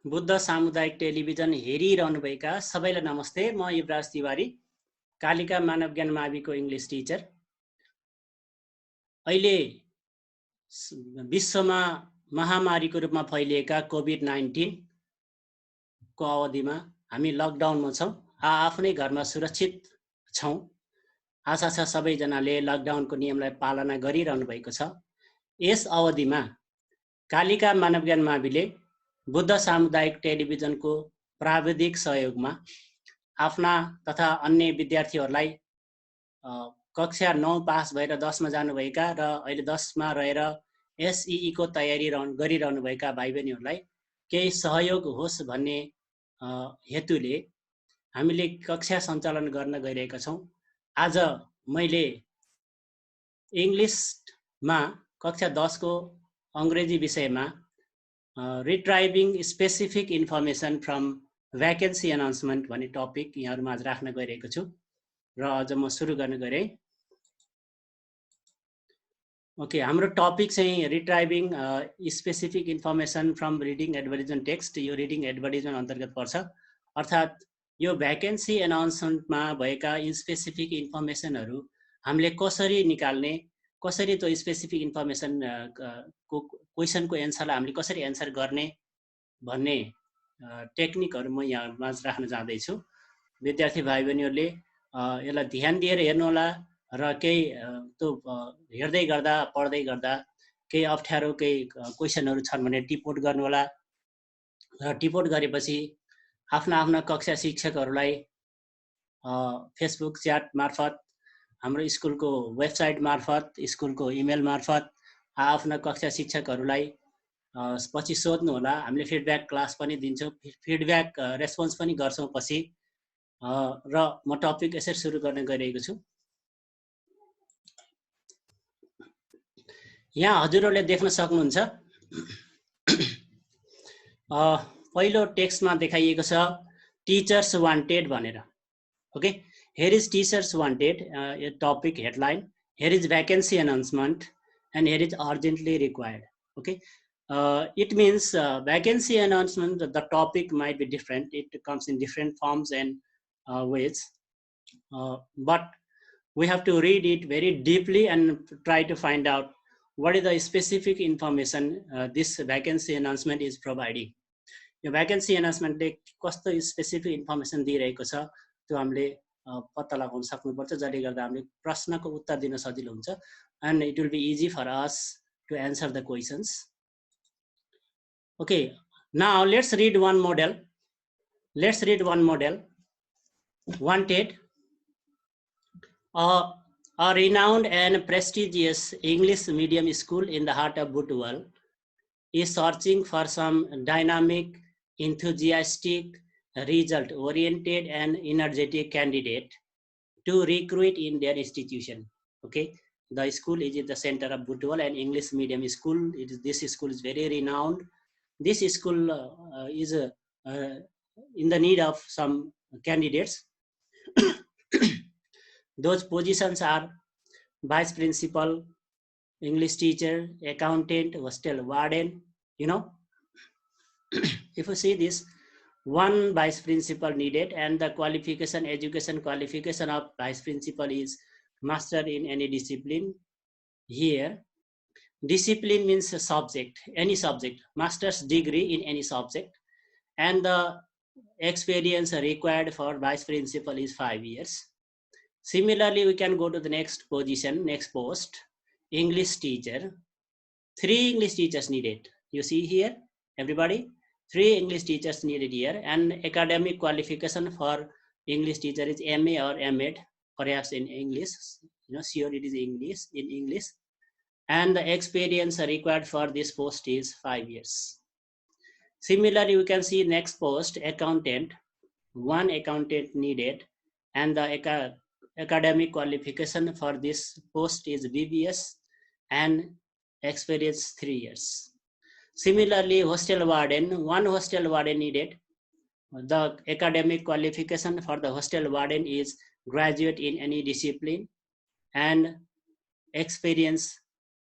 बुद्ध सामुदायिक टेलिभिजन हेरिरहनुभएका सबैलाई नमस्ते। म युवराज तिवारी, कालिका मानव ज्ञान माविको इङ्ग्लिस टिचर। अहिले विश्वमा महामारीको रूपमा फैलिएका कोभिड-19 को अवधिमा हामी लकडाउनमा छौँ। आफ्नै घरमा सुरक्षित छौँ। आशा छ सबैजनाले लकडाउनको नियमलाई पालना गरिरहनु भएको छ। यस अवधिमा कालिका मानव ज्ञान माविले बुद्ध सामुदायिक टेलिभिजनको प्राविधिक सहयोगमा आफ्ना तथा अन्य विद्यार्थीहरूलाई कक्षा 9 पास भएर 10 मा जानुभएका र अहिले 10 मा रहेर एसईई को तयारी गरिरहनुभएका भाइ बहिनीहरूलाई केही सहयोग होस् भन्ने हेतुले हामीले कक्षा सञ्चालन गर्न गइरहेका छौँ। आज मैले इङ्ग्लिसमा कक्षा 10 को अङ्ग्रेजी विषयमा retrieving specific information from vacancy announcement भन्ने टपिक यहाँहरूमा आज राख्न गइरहेको छु र आज म सुरु गर्न गएँ। ओके, हाम्रो टपिक चाहिँ retrieving specific information from reading advertisement text. यो रिडिङ एडभर्टिजमेन्ट अन्तर्गत पर्छ। अर्थात् यो भ्याकेन्सी एनाउन्समेन्टमा भएका स्पेसिफिक इन्फर्मेसनहरू हामीले कसरी निकाल्ने, कसरी त्यो स्पेसिफिक इन्फर्मेसन को क्वेसनको एन्सरलाई हामीले कसरी एन्सर गर्ने भन्ने टेक्निकहरू म यहाँ राख्न जाँदैछु। विद्यार्थी भाइ बहिनीहरूले यसलाई ध्यान दिएर हेर्नु होला र केही त्यो हेर्दै गर्दा पढ्दै गर्दा केही अप्ठ्यारो केही क्वेसनहरू छन् भने टिपोट गर्नु होला र टिपोट गरेपछि आफ्ना कक्षा शिक्षकहरूलाई फेसबुक च्याट मार्फत, हाम्रो स्कुलको वेबसाइट मार्फत, स्कुलको इमेल मार्फत आफ्ना कक्षा शिक्षकहरूलाई पछि सोध्नु होला। हामीले फिडब्याक क्लास पनि दिन्छौँ, फिडब्याक रेस्पोन्स पनि गर्छौँ पछि। र म टपिक यसरी सुरु गर्न गइरहेको छु। यहाँ हजुरहरूले देख्न सक्नुहुन्छ पहिलो टेक्स्टमा देखाइएको छ टिचर्स वान्टेड भनेर। Okay, here is teachers wanted, a topic headline. Here is vacancy announcement, and here is urgently required. Okay, it means vacancy announcement, the topic might be different. It comes in different forms and ways, but we have to read it very deeply and try to find out what is the specific information this vacancy announcement is providing. यो vacancy एनाउन्समेन्टले कस्तो specific information दिइरहेको छ त्यो हामीले पत्ता लगाउन सक्नुपर्छ, जसले गर्दा हामीले प्रश्नको उत्तर दिन सजिलो हुन्छ। And it will be easy for us to answer the questions. Okay, now let's read one model. Let's read one model. Wanted, a renowned and prestigious English medium school in the heart of Butwal is searching for some dynamic, enthusiastic, result-oriented and energetic candidate to recruit in their institution. Okay, the school is in the center of Butwal, and English medium school. This school is very renowned. This school is in the need of some candidates. Those positions are vice principal, English teacher, accountant, hostel warden. You know, if you see this, one vice principal needed, and the qualification, education qualification of vice principal is master in any discipline. Here, discipline means a subject, any subject, master's degree in any subject, and the experience required for vice principal is 5 years. Similarly, we can go to the next position, next post, English teacher. 3 English teachers needed. You see here, everybody, 3 English teachers needed here, and academic qualification for English teacher is MA or MEd, perhaps in English, you know, sure it is English, in English, and the experience required for this post is 5 years. Similarly, we can see next post, accountant, 1 accountant needed, and the academic qualification for this post is BBS and experience 3 years. Similarly, hostel warden, 1 hostel warden needed. The academic qualification for the hostel warden is graduate in any discipline, and experience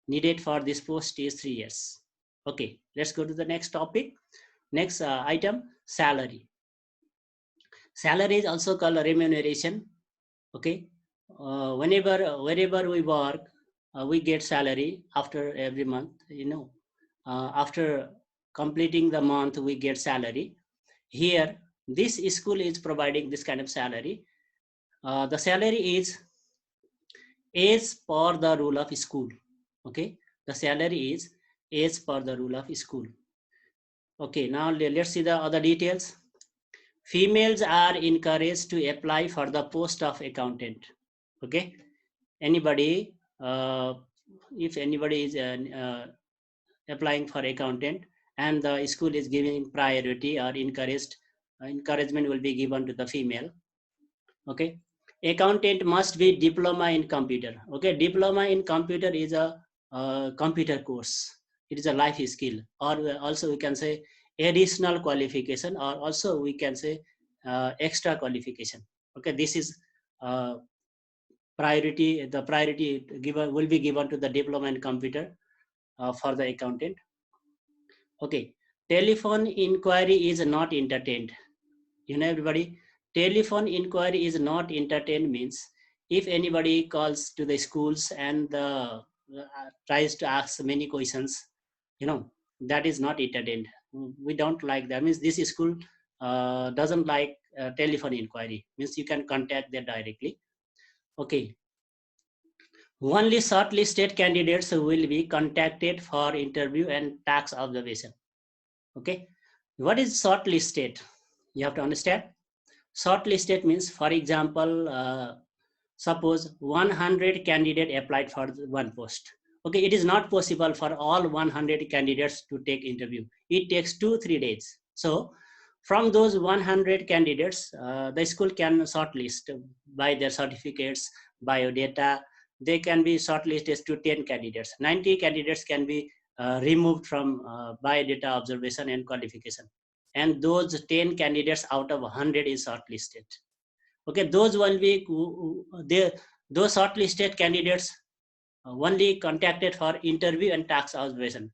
needed for this post is 3 years. Okay, let's go to the next topic. Next item, salary. Salary is also called remuneration. Okay, wherever we work, we get salary after every month. After completing the month, we get salary. Here, this school is providing this kind of salary. The salary is as per the rule of school. Okay, the salary is as per the rule of school. Okay, now let's see the other details. Females are encouraged to apply for the post of accountant. Okay, anybody, if anybody is applying for accountant and the school is giving priority or encouragement will be given to the female. Okay, accountant must be diploma in computer. Okay, diploma in computer is a computer course. It is a life skill, or also we can say additional qualification, or also we can say extra qualification. Okay, this is priority. The priority given will be given to the diploma in computer for the accountant. Okay, telephone inquiry is not entertained. Everybody, telephone inquiry is not entertained means if anybody calls to the schools and tries to ask many questions, that is not entertained. We don't like that. Means this school doesn't like telephone inquiry. Means you can contact them directly. Okay. Only shortlisted candidates will be contacted for interview and tax observation. Okay. What is shortlisted? You have to understand. Shortlisted means, for example, suppose 100 candidate applied for one post. Okay, it is not possible for all 100 candidates to take interview. It takes 2-3 days. So from those 100 candidates, the school can shortlist by their certificates, biodata. They can be shortlisted to 10 candidates. 90 candidates can be removed from biodata observation and qualification. And those 10 candidates out of 100 is shortlisted. Okay, those will be those shortlisted candidates only contacted for interview and tax observation.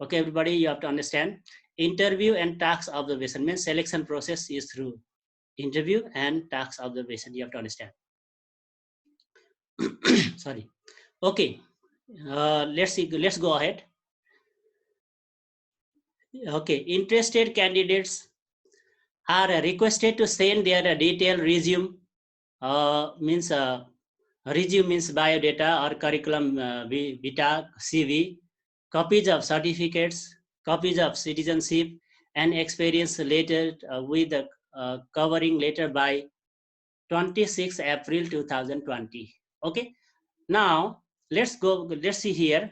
Okay, everybody, you have to understand. Interview and tax observation means selection process is through interview and tax observation. You have to understand. Sorry. Okay, let's see. Let's go ahead. Okay, interested candidates are requested to send their detailed resume. Resume means biodata or curriculum vitae, CV, copies of certificates, copies of citizenship, and experience letter with the covering letter by 26 April 2020. Okay, now let's see here.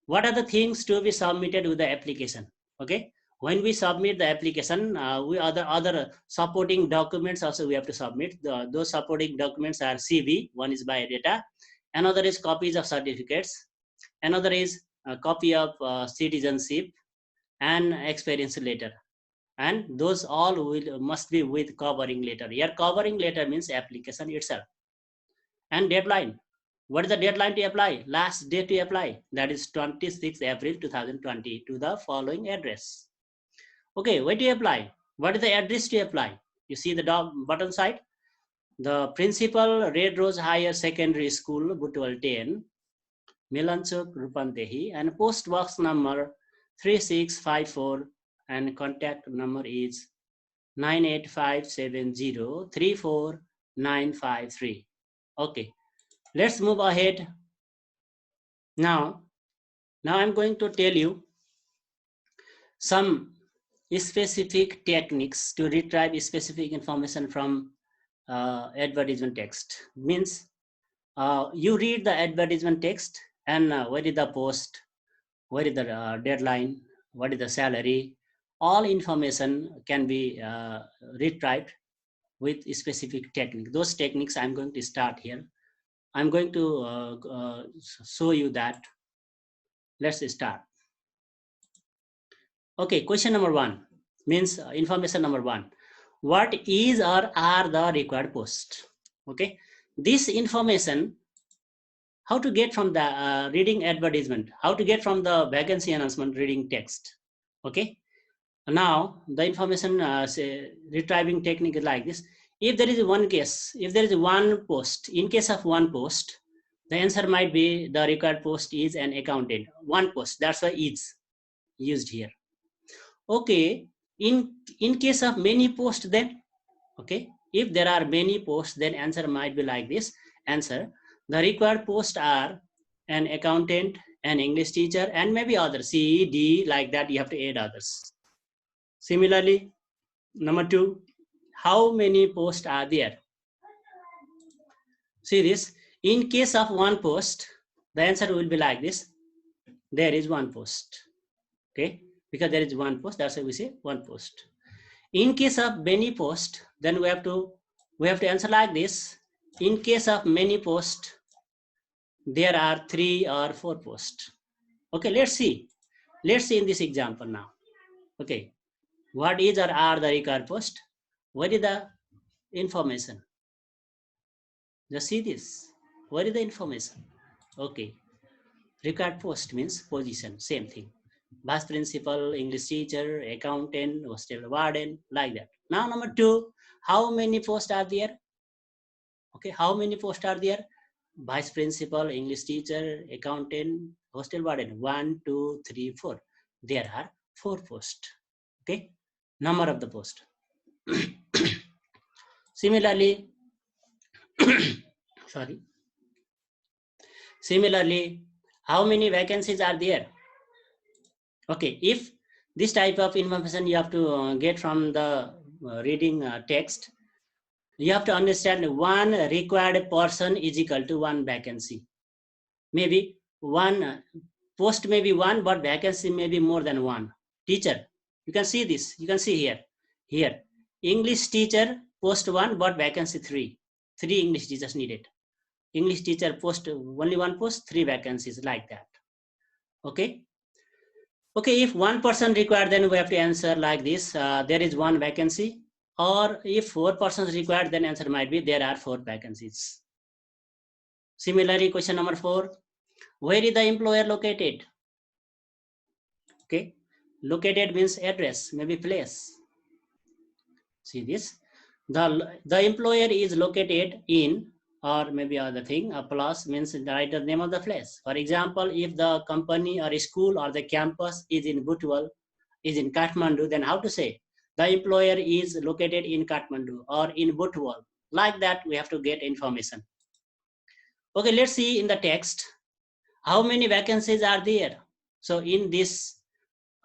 What are the things to be submitted with the application? Okay, when we submit the application, we other supporting documents also we have to submit. Those supporting documents are CV, one is biodata, another is copies of certificates, another is a copy of citizenship and experience letter, and those all must be with covering letter. Here covering letter means application itself. And deadline, what is the deadline to apply? Last day to apply, that is 26 April 2020 to the following address. Okay, where to apply? What is the address to apply? You see the bottom side. The principal, Red Rose Higher Secondary School, Butwal 10, Milanchok, Rupandehi, and post box number 3654, and contact number is 98570-34953. Okay, let's move ahead. Now I'm going to tell you some specific techniques to retrieve specific information from advertisement text. Means you read the advertisement text and where is the post, where is the deadline, what is the salary, all information can be retrieved with a specific technique. Those techniques I'm going to start here. I'm going to show you that. Let's start. Okay, question number 1 means information number 1. What is or are the required posts? Okay, this information, how to get from the reading advertisement, how to get from the vacancy announcement reading text. Okay, Now the information say, retrieving technique is like this. If there is one case, if there is one post, in case of one post, the answer might be the required post is an accountant. One post, that's why is used here. Okay, in case of many posts, then okay, if there are many posts, then answer might be like this. Answer: the required posts are an accountant, an English teacher, and maybe others, C, D, like that. You have to add others. Similarly, number 2, how many posts are there? See this. In case of one post, the answer will be like this. There is one post. Okay, because there is one post, that's why we say one post. In case of many posts, then we have to answer like this. In case of many posts, there are 3 or 4 posts. Okay, let's see in this example now. Okay, what is or are the required post? What is the information? Just see this. What is the information? Okay, required post means position, same thing. Vice principal, English teacher, accountant, hostel warden, like that. Now number 2, how many posts are there? Okay, how many posts are there? Vice principal, English teacher, accountant, hostel warden. 1, 2, 3, 4. There are 4 posts. Okay, number of the post. Similarly, sorry. Similarly, how many vacancies are there? Okay, if this type of information you have to get from the reading text, you have to understand one required person is equal to one vacancy. Maybe one post may be one, but vacancy may be more than one. Teacher, you can see this. You can see here, English teacher post 1, but vacancy 3. 3 English teachers needed. English teacher post only one post, 3 vacancies, like that. Okay. Okay, if one person required, then we have to answer like this. There is one vacancy. Or if 4 persons required, then answer might be there are 4 vacancies. Similarly, question number 4. Where is the employer located? Okay, located means address, maybe place. See this. The employer is located in, or maybe other thing, a plus means write the name of the place. For example, if the company or school or the campus is in Butwal, is in Kathmandu, then how to say? The employer is located in Kathmandu or in Butwal. Like that, we have to get information. Okay, let's see in the text. How many vacancies are there? So in this,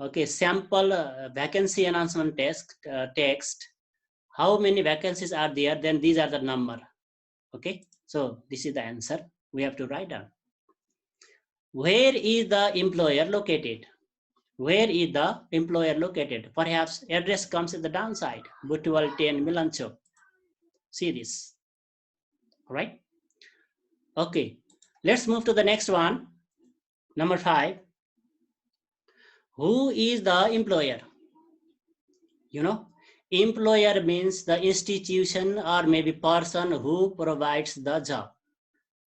okay, sample vacancy announcement text, how many vacancies are there? Then these are the number. Okay, so this is the answer we have to write down. Where is the employer located? Where is the employer located? Perhaps address comes at the downside. Butwal 10 Milanchok. See this. All right. Okay. Let's move to the next one. Number 5. Who is the employer? You know, employer means the institution or maybe person who provides the job.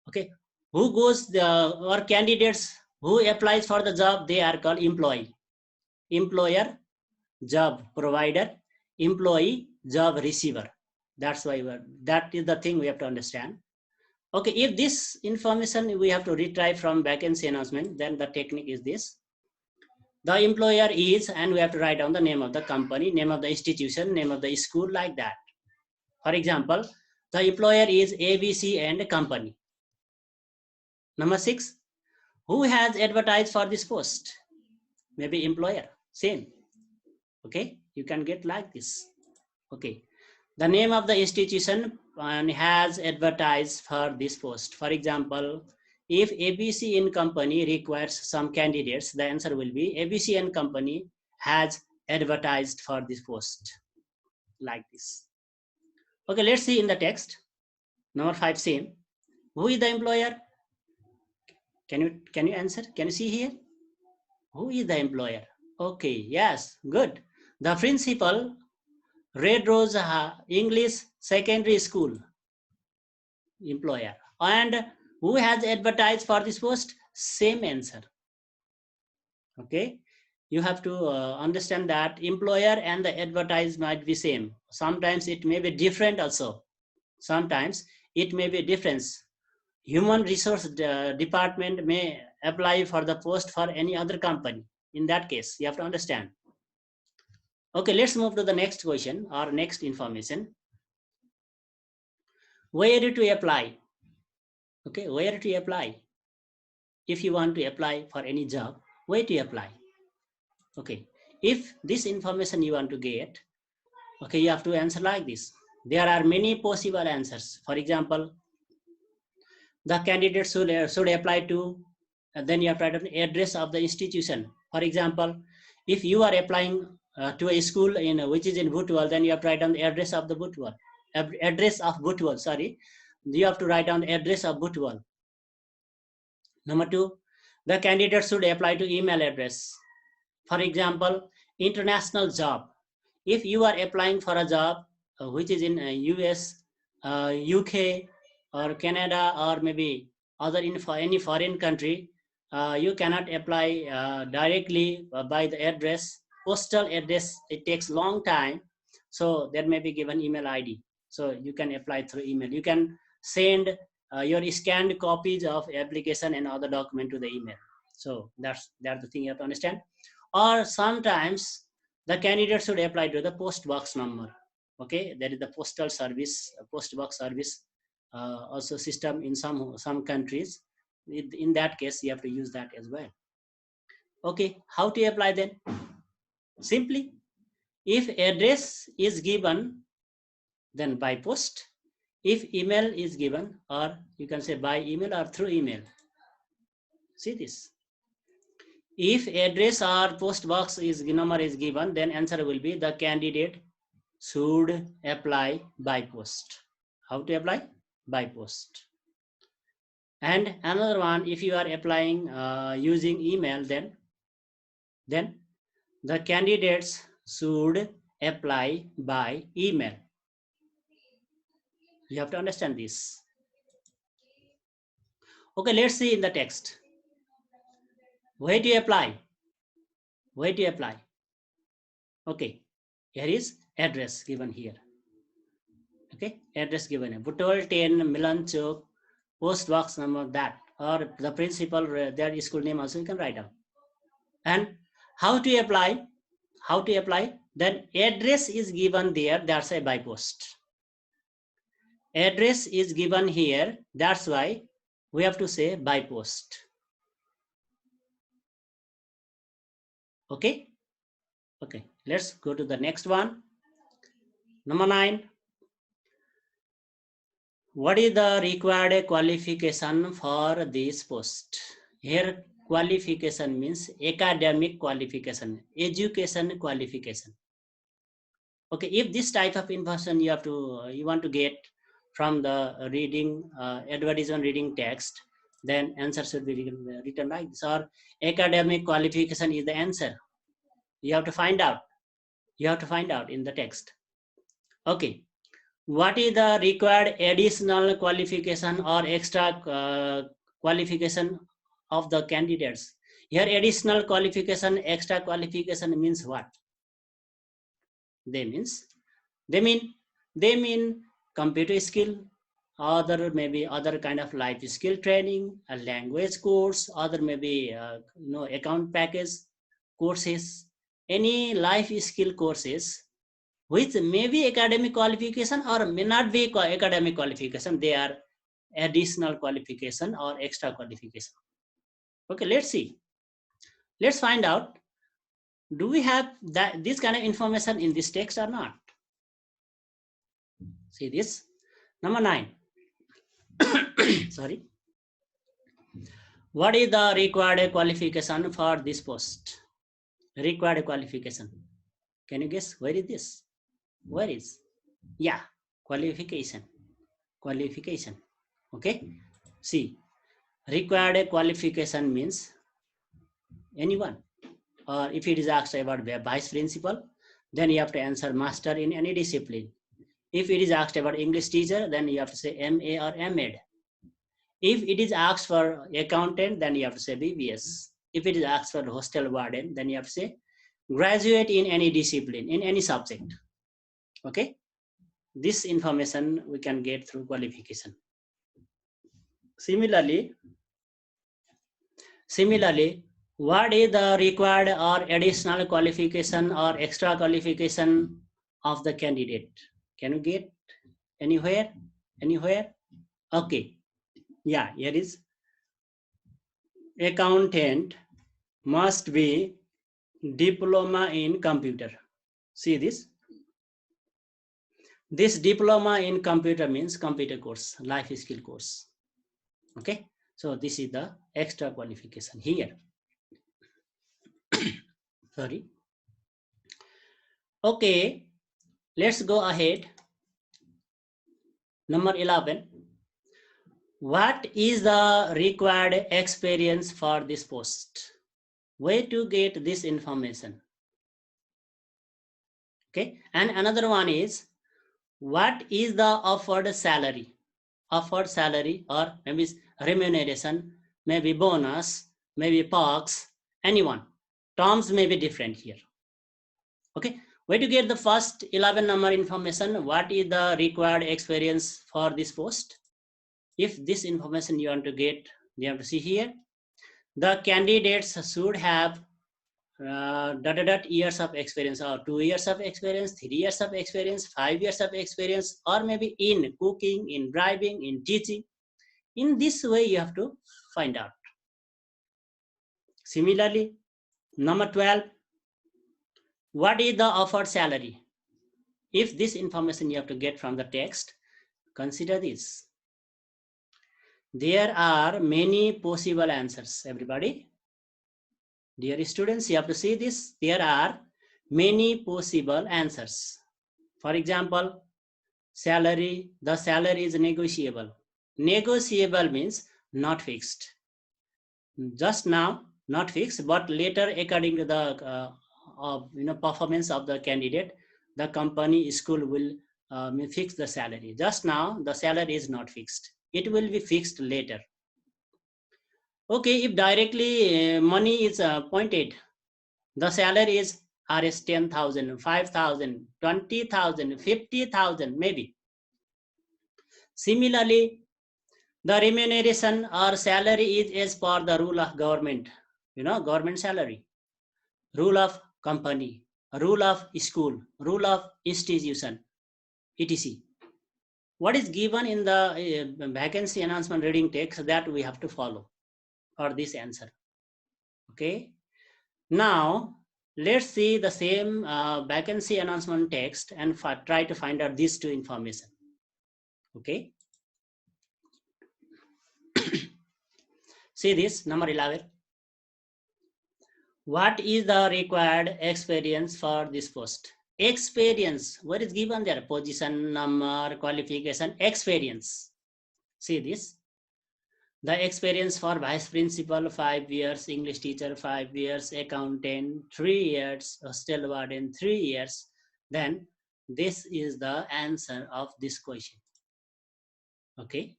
Okay. Who goes or candidates who applies for the job, they are called employee. Employer, job provider, employee, job receiver. That's why that is the thing we have to understand. Okay, if this information we have to retrieve from vacancy announcement, then the technique is this. The employer is, and we have to write down the name of the company, name of the institution, name of the school, like that. For example, the employer is ABC and company. Number 6, who has advertised for this post? Maybe employer, same. Okay, you can get like this. Okay, the name of the institution has advertised for this post. For example, if ABC and company requires some candidates, the answer will be ABC and company has advertised for this post, like this. Okay, let's see in the text. Number 5, same. Who is the employer? Can you answer? Can you see here? Who is the employer? Okay, yes, good. The principal, Red Rose English Secondary School, employer. And who has advertised for this post? Same answer. Okay, you have to understand that employer and the advertise might be same. Sometimes it may be different also. Sometimes it may be difference. Human resource department may apply for the post for any other company. In that case, you have to understand. Okay, let's move to the next question or next information. Where to apply? Okay, where to apply? If you want to apply for any job, where to apply? Okay, if this information you want to get, okay, you have to answer like this. There are many possible answers. For example, the candidate should apply to, then you have to write an address of the institution. For example, if you are applying to a school in which is in Butwal, then you have to write down the address of the Butwal. Address of Butwal, sorry. You have to write down the address of Butwal. Number two, the candidate should apply to email address. For example, international job. If you are applying for a job which is in US, UK, or Canada, or maybe other in for any foreign country, you cannot apply directly by the address. Postal address, it takes long time, so there may be given email ID. So you can apply through email. You can send your scanned copies of application and other document to the email. So that's the thing you have to understand. Or sometimes the candidate should apply to the post box number. Okay, that is the postal service, post box service also system in some countries. In that case, you have to use that as well. Okay, how to apply then? Simply, if address is given, then by post. If email is given, or you can say by email or through email. See this. If address or post box number is given, then answer will be the candidate should apply by post. How to apply? By post. And another one, if you are applying using email, then the candidates should apply by email. You have to understand this. Okay, let's see in the text. Where do you apply? Where do you apply? Okay, here is address given here. Okay, address given. Butwal 10, Milan Chowk, post box number that, or the principal, their school name also you can write down. And how to apply? How to apply? Then address is given there, that's a by post. Address is given here, that's why we have to say by post. Okay? Okay, let's go to the next one. Number 9. What is the required qualification for this post? Here qualification means academic qualification, education qualification. Okay, if this type of information you want to get from the reading advertisement reading text, then answer should be written like this, or academic qualification is the answer. You have to find out. You have to find out in the text. Okay, what is the required additional qualification or extra qualification of the candidates? Here additional qualification, extra qualification means what? They mean computer skill, other maybe other kind of life skill training, a language course, other maybe account package courses, any life skill courses which may be academic qualification or may not be academic qualification. They are additional qualification or extra qualification. Okay, let's see. Let's find out, do we have this kind of information in this text or not? See this. Number 9. Sorry. What is the required qualification for this post? Required qualification. Can you guess where is this? Where is? Yeah, qualification. Qualification. Okay. See, required qualification means anyone. Or if it is asked about vice principal, then you have to answer master in any discipline. If it is asked about English teacher, then you have to say MA or MEd. If it is asked for accountant, then you have to say BBS. If it is asked for hostel warden, then you have to say graduate in any discipline, in any subject. Okay, this information we can get through qualification. Similarly, what is the required or additional qualification or extra qualification of the candidate? Can you get anywhere? Okay, yeah, here is accountant must be diploma in computer. See this? This diploma in computer means computer course, life skill course. Okay, so this is the extra qualification here. Sorry. Okay, let's go ahead. Number 11. What is the required experience for this post? Where to get this information? Okay, and another one is, what is the offered salary? Offered salary, or maybe remuneration, maybe bonus, maybe perks, anyone. Terms may be different here. Okay, where to get the first 11 number information? What is the required experience for this post? If this information you want to get, you have to see here. The candidates should have years of experience, or 2 years of experience, 3 years of experience, 5 years of experience, or maybe in cooking, in driving, in teaching. In this way you have to find out. Similarly, number 12, what is the offered salary? If this information you have to get from the text, consider this. There are many possible answers, everybody. Dear students, you have to see this. There are many possible answers. For example, salary, the salary is negotiable. Negotiable means not fixed. Just now, not fixed, but later, according to the performance of the candidate, the company, school will fix the salary. Just now, the salary is not fixed. It will be fixed later. Okay, if directly money is pointed, the salary is Rs 10,000, 5,000, 20,000, 50,000, maybe. Similarly, the remuneration or salary is as per the rule of government, government salary, rule of company, rule of school, rule of institution, etc. What is given in the vacancy announcement reading text, that we have to follow for this answer. Okay. Now, let's see the same vacancy announcement text and try to find out these two information. Okay. See this, number 11. What is the required experience for this post? Experience, what is given there? Position, number, qualification, experience. See this. The experience for vice principal, 5 years, English teacher, 5 years, accountant, 3 years, hostel warden, 3 years. Then this is the answer of this question. Okay.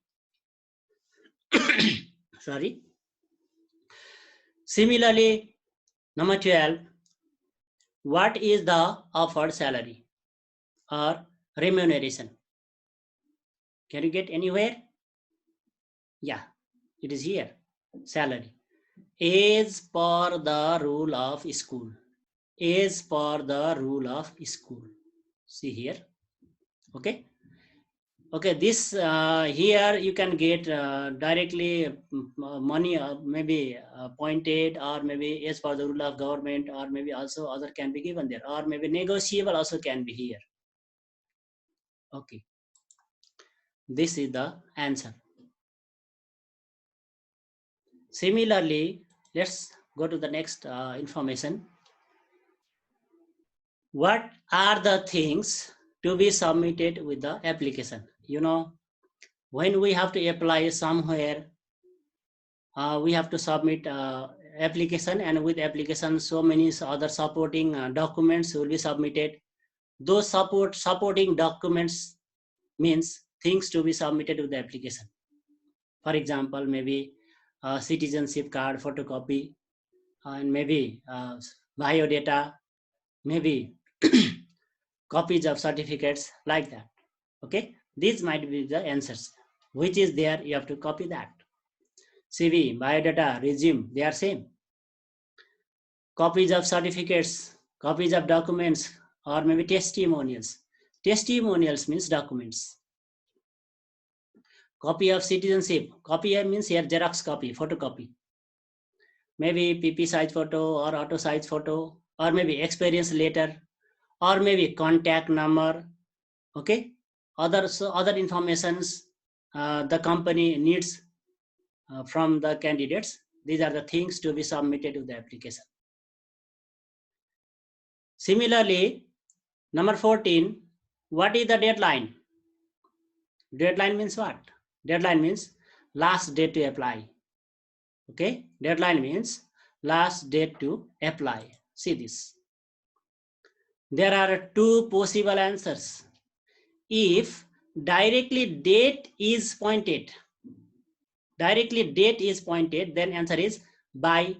Sorry. Similarly, number 12, what is the offered salary or remuneration? Can you get anywhere? Yeah, it is here. Salary. As per the rule of school. As per the rule of school. See here. Okay. Okay, this here you can get directly money, maybe pointed, or maybe as per the rule of government, or maybe also other can be given there, or maybe negotiable also can be here. Okay, this is the answer. Similarly, let's go to the next information. What are the things to be submitted with the application? When we have to apply somewhere, we have to submit application, and with application so many other supporting documents will be submitted. Those supporting documents means things to be submitted with the application. For example, maybe citizenship card photocopy, and maybe biodata, maybe copies of certificates, like that. Okay, these might be the answers. Which is there, you have to copy that. CV, biodata, resume, they are same. Copies of certificates, copies of documents, or maybe testimonials. Testimonials means documents. Copy of citizenship. Copy here means here Xerox copy, photocopy. Maybe PP size photo or auto size photo, or maybe experience letter, or maybe contact number. Okay, other informations the company needs from the candidates. These are the things to be submitted to the application. Similarly, number 14, what is the deadline? Deadline means what? Deadline means last date to apply. Okay, deadline means last date to apply. See this. There are two possible answers. If directly date is pointed, then answer is by,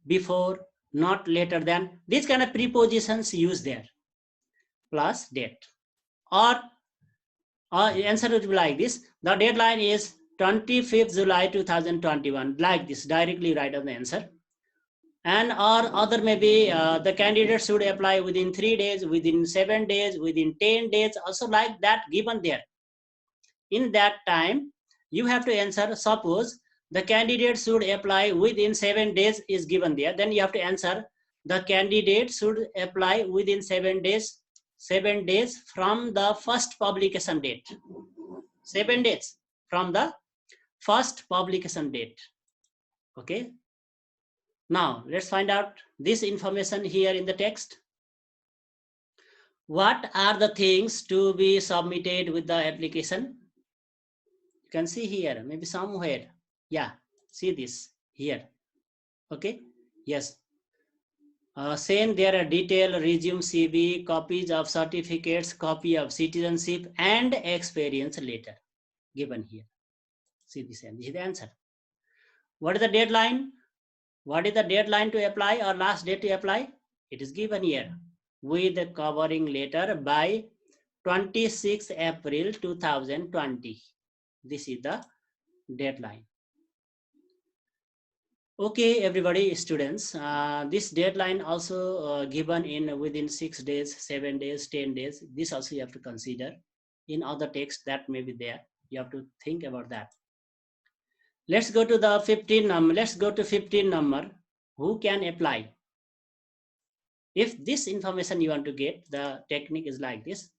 before, not later than. These kind of prepositions used there, plus date. Or answer would be like this: the deadline is 25th July 2021, like this, directly write on the answer. And or other maybe the candidate should apply within 3 days, within 7 days, within 10 days, also like that given there. In that time you have to answer. Suppose the candidate should apply within 7 days is given there, then you have to answer the candidate should apply within 7 days from the first publication date. 7 days from the first publication date. Okay, now let's find out this information here in the text. What are the things to be submitted with the application? You can see here, maybe somewhere. Yeah, see this here. Okay, yes. Same there are detailed resume, CV, copies of certificates, copy of citizenship, and experience letter given here. See this, and this is the answer. What is the deadline? What is the deadline to apply or last date to apply? It is given here with the covering letter by 26 April 2020. This is the deadline. Okay, everybody, students, this deadline also given in within 6 days, 7 days, 10 days. This also you have to consider. In other text that may be there, you have to think about that. Let's go to the 15 number. Let's go to 15 number. Who can apply? If this information you want to get, the technique is like this.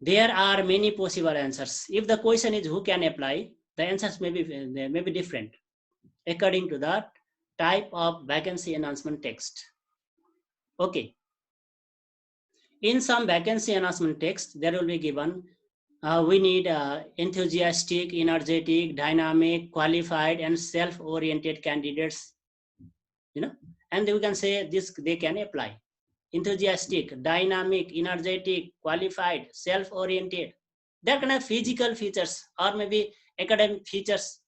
There are many possible answers. If the question is who can apply, the answers may be different according to the type of vacancy announcement text. Okay. In some vacancy announcement text, there will be given, we need enthusiastic, energetic, dynamic, qualified, and self-oriented candidates. You know, and we can say this, they can apply. Enthusiastic, dynamic, energetic, qualified, self-oriented. They're kind of physical features or maybe academic features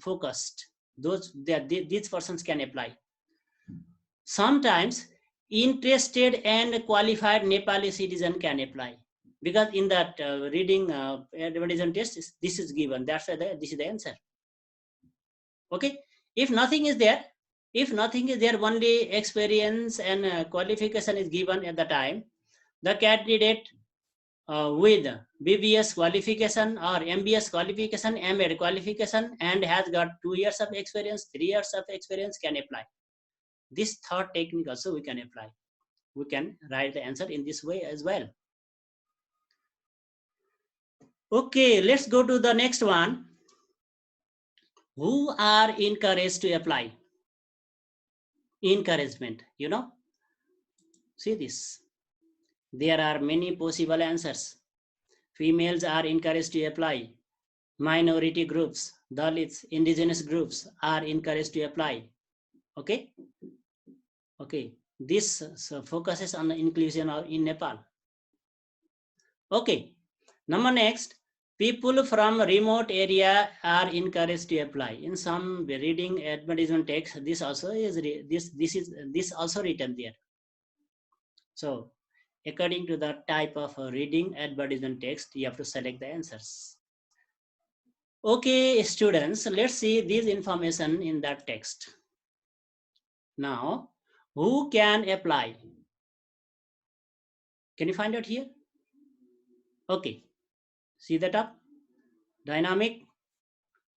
focused. These persons can apply. Sometimes interested and qualified Nepali citizen can apply, because in that reading advertisement test, this is given. That's why this is the answer. Okay. If nothing is there, only experience and qualification is given at the time, the candidate with BBS qualification or MBS qualification, MAd qualification, and has got 2 years of experience, 3 years of experience can apply. This third technique also we can apply. We can write the answer in this way as well. Okay, let's go to the next one. Who are encouraged to apply? Encouragement, you know. See this. There are many possible answers. Females are encouraged to apply. Minority groups, Dalits, indigenous groups are encouraged to apply. Okay. Okay. This focuses on the inclusion in Nepal. Okay. Number next, people from remote area are encouraged to apply. In some reading advertisement text, this also is also written there. So according to the type of reading advertisement text, you have to select the answers. Okay, students, let's see this information in that text. Now, who can apply? Can you find out here? Okay, see that up? Dynamic,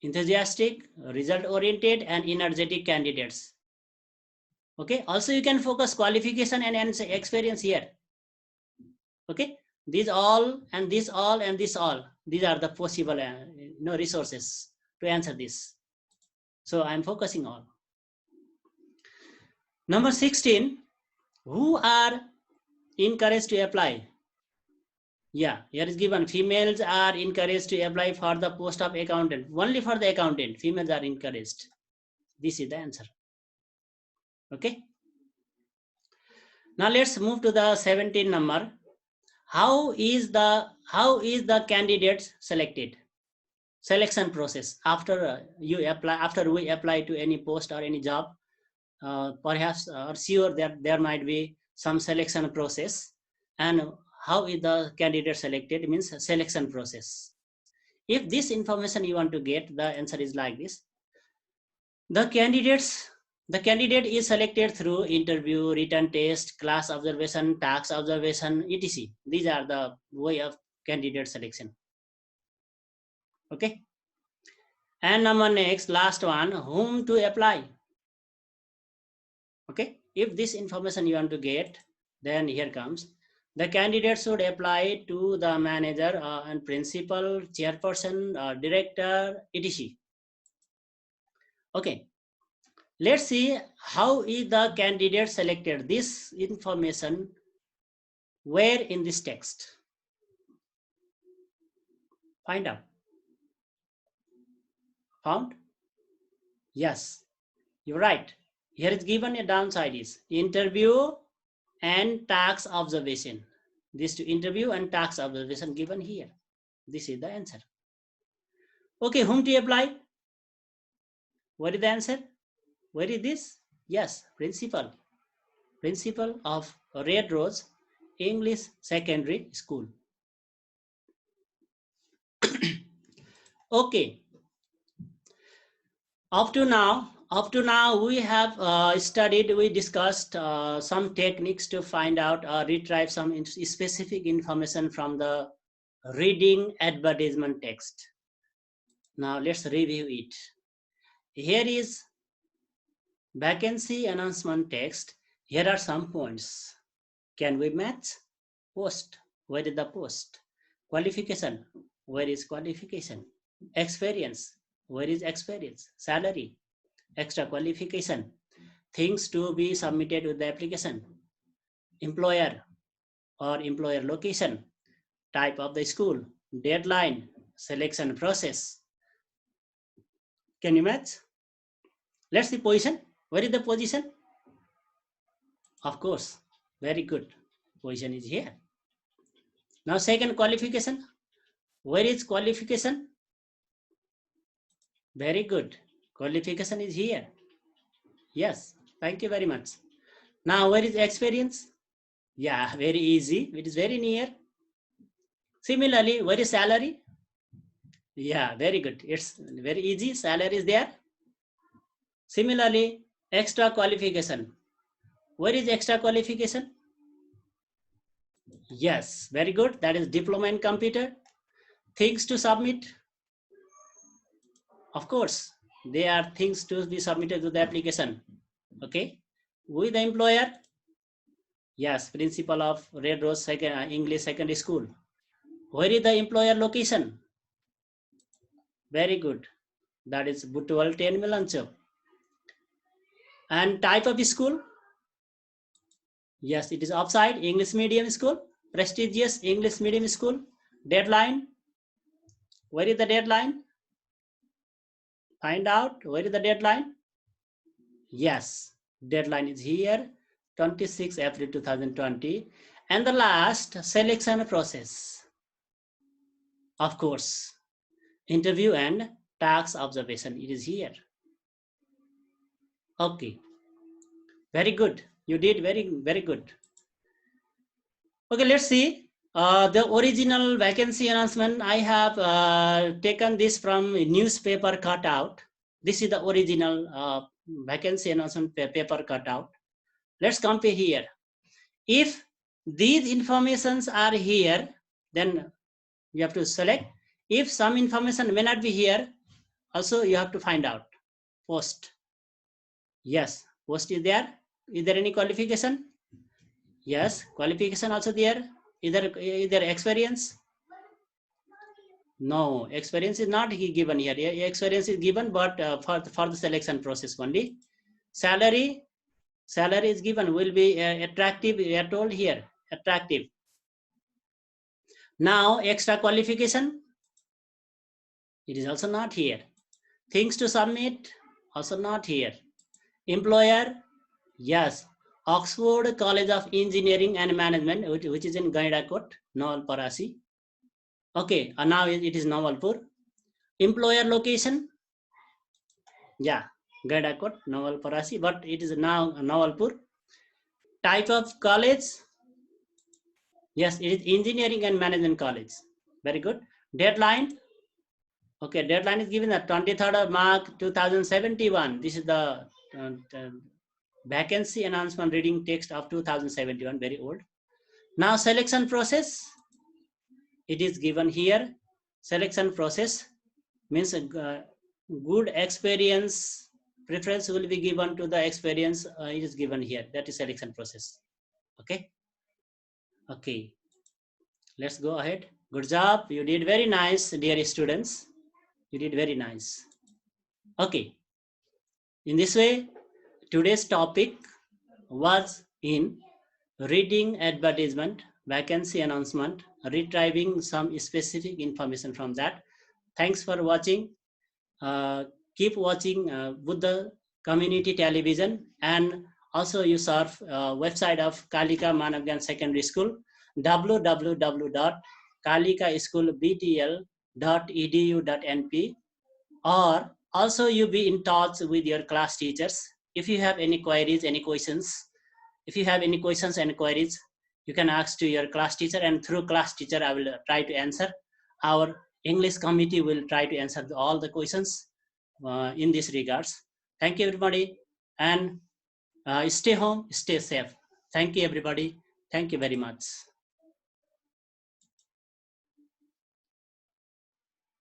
enthusiastic, result-oriented, and energetic candidates. Okay, also you can focus qualification and experience here. Okay, these all and this all and this all, these are the possible resources to answer this. So I'm focusing on. Number 16, who are encouraged to apply? Yeah, here is given, females are encouraged to apply for the post of accountant. Only for the accountant, females are encouraged. This is the answer. Okay. Now let's move to the 17 number. How is the candidate selected? Selection process after we apply to any post or any job, perhaps or sure that there might be some selection process. And how is the candidate selected? It means selection process. If this information you want to get, the answer is like this. The candidate is selected through interview, written test, class observation, tax observation, etc. These are the way of candidate selection. Okay. And number next, last one, whom to apply. Okay. If this information you want to get, then here comes. The candidate should apply to the manager and principal, chairperson, director, etc. Okay. Let's see how is the candidate selected. This information where in this text? Find out. Found? Yes, you're right. Here is given a downside is interview and tax observation. This to interview and tax observation given here. This is the answer. Okay, whom to apply? What is the answer? Where is this? Yes, principal. Principal of Red Rose English Secondary School. Okay. Up to now, we have we discussed some techniques to find out or retrieve some specific information from the reading advertisement text. Now let's review it. Here is vacancy announcement text. Here are some points. Can we match? Post. Where is the post? Qualification. Where is qualification? Experience. Where is experience? Salary. Extra qualification. Things to be submitted with the application. Employer or employer location. Type of the school. Deadline. Selection process. Can you match? Let's see position. Where is the position? Of course. Very good. Position is here. Now second, qualification. Where is qualification? Very good. Qualification is here. Yes. Thank you very much. Now where is experience? Yeah, very easy. It is very near. Similarly, where is salary? Yeah, very good. It's very easy. Salary is there. Similarly, extra qualification. Where is extra qualification? Yes, very good. That is diploma in computer. Things to submit. Of course, they are things to be submitted to the application. Okay. With the employer. Yes, principal of Red Rose English Secondary School. Where is the employer location? Very good. That is Butwal 10 Milanchok. And type of school? Yes, it is offside English medium school, prestigious English medium school. Deadline. Where is the deadline? Find out where is the deadline? Yes, deadline is here, 26 April 2020. And the last, selection process. Of course, interview and tax observation. It is here. Okay. Very good. You did very, very good. Okay, let's see. The original vacancy announcement, I have taken this from a newspaper cutout. This is the original vacancy announcement paper cutout. Let's compare here. If these informations are here, then you have to select. If some information may not be here, also you have to find out. Post. Yes, post is there. Is there any qualification? Yes, qualification also there. Either experience. No, experience is not given here. Experience is given, but for the selection process only. Salary is given, will be attractive. We are told here, attractive. Now extra qualification, it is also not here. Things to submit, also not here. Employer, yes, Oxford College of Engineering and Management, which is in Gaidakot, Nawalparasi. Okay, now it is Nawalpur. Employer location, yeah, Gaidakot, Nawalparasi, but it is now Nawalpur. Type of college, yes, it is Engineering and Management College. Very good. Deadline, okay, deadline is given at 23rd of March 2071. This is the vacancy announcement reading text of 2071, very old. Now selection process, it is given here. Selection process means good experience, preference will be given to the experience, it is given here. That is selection process. Okay. Okay. Let's go ahead. Good job. You did very nice, dear students. You did very nice. Okay. In this way, today's topic was in reading advertisement, vacancy announcement, retrieving some specific information from that. Thanks for watching. Keep watching Buddha Community Television, and also you surf website of Kalika Manavgyan Secondary School, www.kalikaschoolbtl.edu.np, or also you be in touch with your class teachers. If you have any queries, any questions, and queries, you can ask to your class teacher, and through class teacher I will try to answer. Our English committee will try to answer all the questions in this regards. Thank you everybody, and stay home, stay safe. Thank you everybody. Thank you very much.